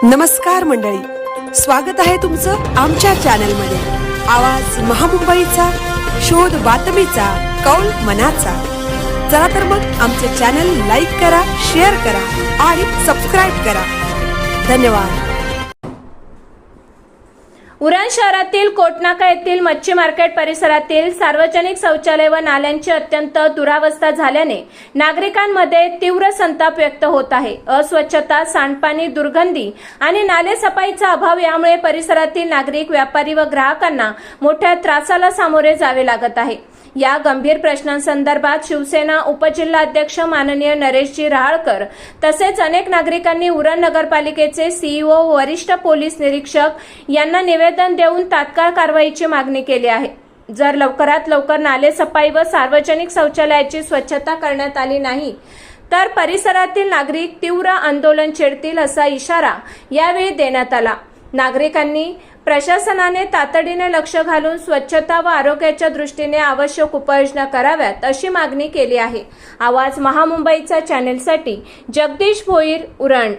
नमस्कार मंडळी, स्वागत आहे तुमचं आमच्या चॅनलमध्ये। आवाज महामुंबईचा, शोध बातमीचा, कौल मनाचा। चला तर मग आमचे चॅनल लाईक करा, शेअर करा आणि सबस्क्राइब करा। धन्यवाद। उरण शहरातील कोटनाका येथील मच्छी मार्केट परिसरातील सार्वजनिक शौचालय व नाल्यांची अत्यंत दुरावस्था झाल्याने नागरिकांमध्ये तीव्र संताप व्यक्त होत आहे। अस्वच्छता, सांडपाणी, दुर्गंधी आणि नाले सफाईचा अभाव यामुळे परिसरातील नागरिक, व्यापारी व ग्राहकांना मोठ्या त्रासाला सामोरे जावे लागत आहे। या गंभीर प्रश्नांसंदर्भात शिवसेना उपजिल्हाध्यक्ष माननीय नरेशजी रहाळकर तसेच अनेक नागरिकांनी उरण नगरपालिकेचे सीईओ, वरिष्ठ पोलीस निरीक्षक यांना निवेदन देऊन तात्काळ कारवाईची मागणी केली आहे। जर लवकरात लवकर नाले सफाई व सार्वजनिक शौचालयाची स्वच्छता करण्यात आली नाही तर परिसरातील नागरिक तीव्र आंदोलन छेडतील असा इशारा यावेळी देण्यात आला। नागरिकांनी प्रशासनाने तातडीने लक्ष घालून स्वच्छता व आरोग्याच्या दृष्टीने आवश्यक उपाययोजना कराव्यात अशी मागणी केली आहे। आवाज महामुंबईचा चॅनेलसाठी जगदीश भोईर, उरण।